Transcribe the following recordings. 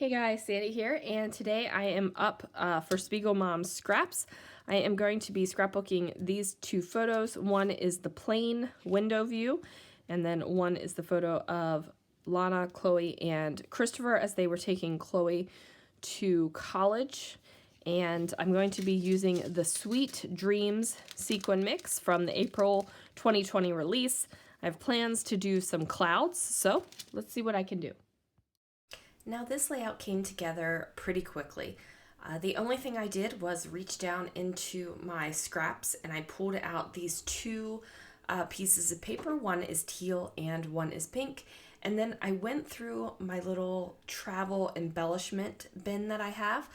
Hey guys, Sandie here, and today I am up for Spiegel Mom's Scraps. I am going to be scrapbooking these two photos. One is the plain window view, and then one is the photo of Lana, Chloe, and Christopher as they were taking Chloe to college. And I'm going to be using the Sweet Dreams Sequin Mix from the April 2020 release. I have plans to do some clouds, so let's see what I can do. Now this layout came together pretty quickly. The only thing I did was reach down into my scraps and I pulled out these two pieces of paper. One is teal and one is pink. And then I went through my little travel embellishment bin that I have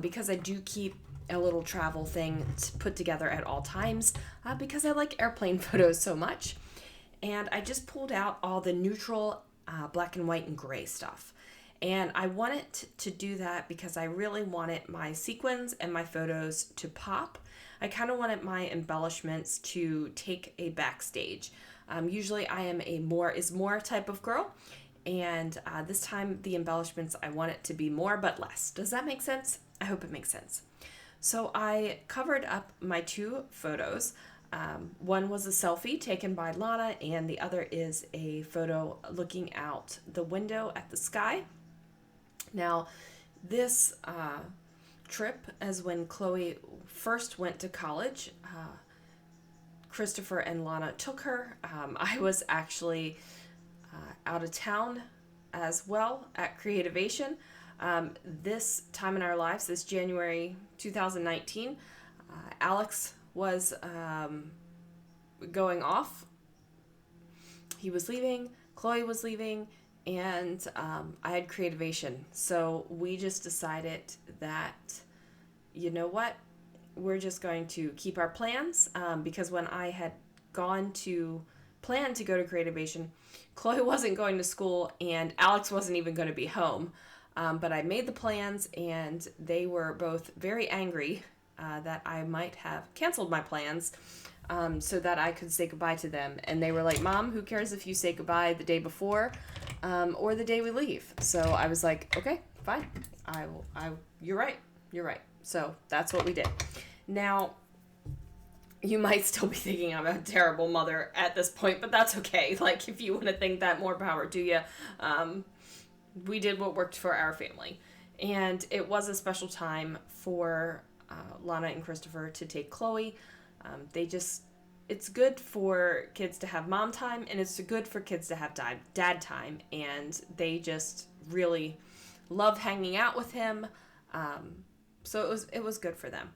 because I do keep a little travel thing put together at all times because I like airplane photos so much. And I just pulled out all the neutral black and white and gray stuff. And I wanted to do that because I really wanted my sequins and my photos to pop. I kind of wanted my embellishments to take a backstage. Usually I am a more is more type of girl. And this time the embellishments, I want it to be more but less. Does that make sense? I hope it makes sense. So I covered up my two photos. One was a selfie taken by Lana and the other is a photo looking out the window at the sky. Now, this trip, as when Chloe first went to college, Christopher and Lana took her. I was actually out of town as well at Creativation. This time in our lives, this January 2019, Alex was going off. He was leaving, Chloe was leaving, and I had Creativation. So we just decided that, you know what, we're just going to keep our plans because when I had plan to go to Creativation, Chloe wasn't going to school and Alex wasn't even going to be home. But I made the plans and they were both very angry that I might have canceled my plans so that I could say goodbye to them. And they were like, Mom, who cares if you say goodbye the day before or the day we leave? So I was like, okay, fine. You're right. So that's what we did. Now, you might still be thinking I'm a terrible mother at this point, but that's okay. Like, if you want to think that, more power to you. We did what worked for our family. And it was a special time for Lana and Christopher to take Chloe. It's good for kids to have mom time, and it's good for kids to have dad time, and they just really love hanging out with him. So it was good for them.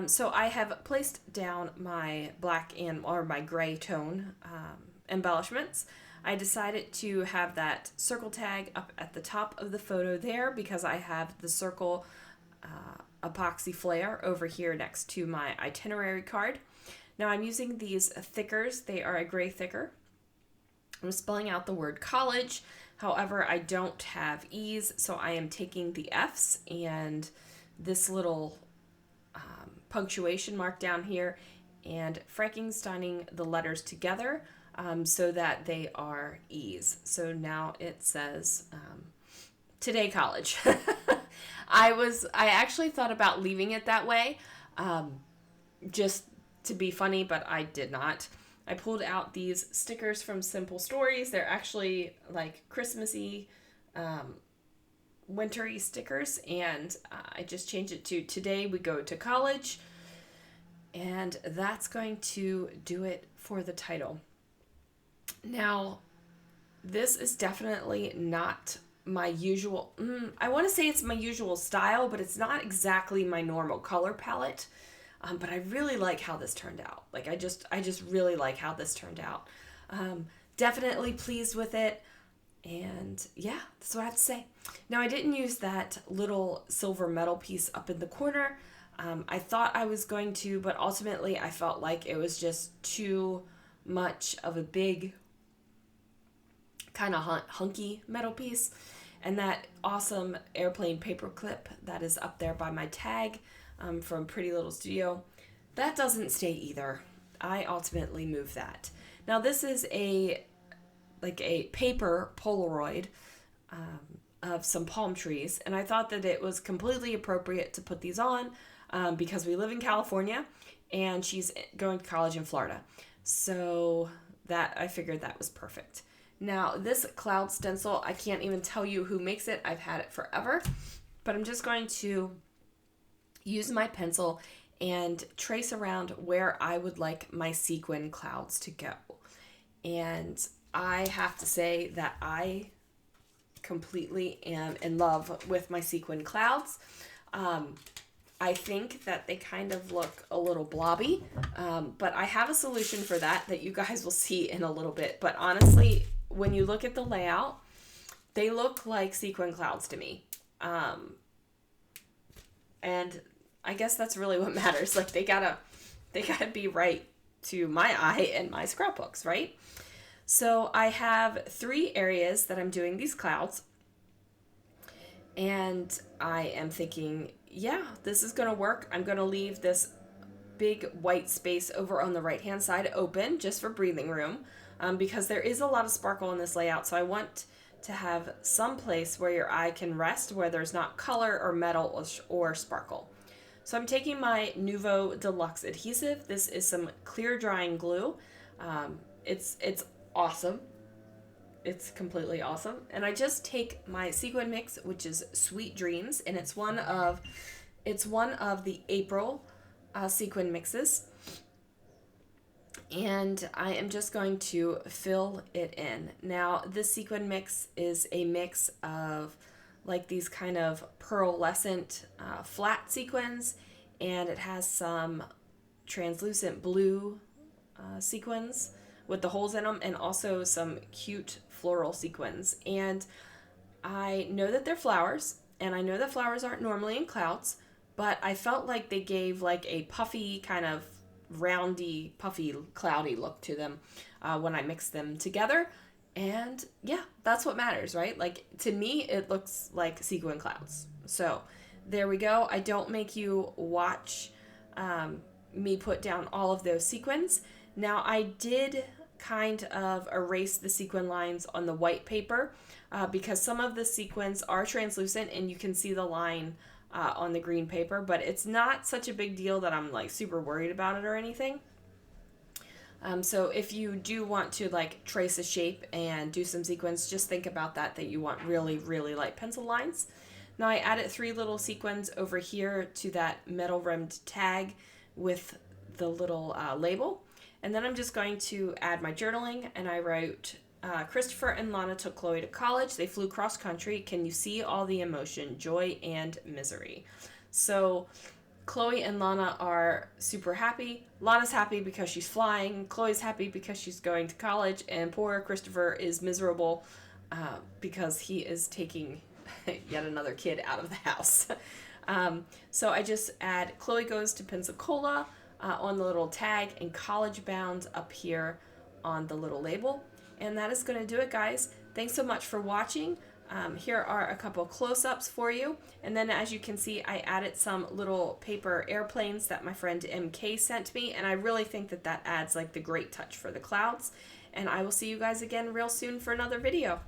So I have placed down my black or my gray tone embellishments. I decided to have that circle tag up at the top of the photo there because I have the circle epoxy flare over here next to my itinerary card. Now I'm using these thickers. They are a gray thicker. I'm spelling out the word college. However, I don't have E's, so I am taking the F's and this little punctuation mark down here and Frankensteining the letters together so that they are E's. So now it says Today College. I actually thought about leaving it that way just to be funny, but I did not. I pulled out these stickers from Simple Stories. They're actually like Christmassy, wintry stickers, and I just changed it to Today We Go to College, and that's going to do it for the title. Now, this is definitely not my usual, I want to say it's my usual style, but it's not exactly my normal color palette. But I really like how this turned out. Like, I just really like how this turned out. Definitely pleased with it. And yeah, that's what I have to say. Now, I didn't use that little silver metal piece up in the corner. I thought I was going to, but ultimately I felt like it was just too much of a big kind of hunky metal piece. And that awesome airplane paper clip that is up there by my tag from Pretty Little Studio, that doesn't stay either. I ultimately moved that. Now this is a paper Polaroid of some palm trees, and I thought that it was completely appropriate to put these on because we live in California and she's going to college in Florida. So that I figured that was perfect. Now, this cloud stencil, I can't even tell you who makes it. I've had it forever, but I'm just going to use my pencil and trace around where I would like my sequin clouds to go. And I have to say that I completely am in love with my sequin clouds. I think that they kind of look a little blobby, but I have a solution for that you guys will see in a little bit. But honestly, when you look at the layout, they look like sequin clouds to me. And I guess that's really what matters. Like they gotta be right to my eye and my scrapbooks, right? So I have 3 areas that I'm doing these clouds. And I am thinking, yeah, this is going to work. I'm going to leave this big white space over on the right-hand side open just for breathing room because there is a lot of sparkle in this layout. So I want to have some place where your eye can rest where there's not color or metal or sparkle. So I'm taking my Nuvo Deluxe adhesive. This is some clear drying glue. It's awesome. It's completely awesome. And I just take my sequin mix, which is Sweet Dreams, and it's one of the April sequin mixes. And I am just going to fill it in. Now, this sequin mix is a mix of like these kind of pearlescent flat sequins, and it has some translucent blue sequins with the holes in them, and also some cute floral sequins. And I know that they're flowers, and I know that flowers aren't normally in clouds, but I felt like they gave like a puffy, kind of roundy, puffy, cloudy look to them when I mixed them together. And yeah, that's what matters, right? Like to me, it looks like sequin clouds. So there we go. I don't make you watch me put down all of those sequins. Now I did kind of erase the sequin lines on the white paper because some of the sequins are translucent and you can see the line on the green paper, but it's not such a big deal that I'm like super worried about it or anything. So if you do want to like trace a shape and do some sequins, just think about that you want really, really light pencil lines. Now I added 3 little sequins over here to that metal rimmed tag with the little label. And then I'm just going to add my journaling, and I wrote, Christopher and Lana took Chloe to college. They flew cross country. Can you see all the emotion, joy, and misery? So Chloe and Lana are super happy. Lana's happy because she's flying. Chloe's happy because she's going to college. And poor Christopher is miserable because he is taking yet another kid out of the house. So I just add Chloe goes to Pensacola on the little tag, and college bound up here on the little label. And that is going to do it, guys. Thanks so much for watching. Here are a couple close-ups for you. And then as you can see, I added some little paper airplanes that my friend MK sent me. And I really think that adds like the great touch for the clouds. And I will see you guys again real soon for another video.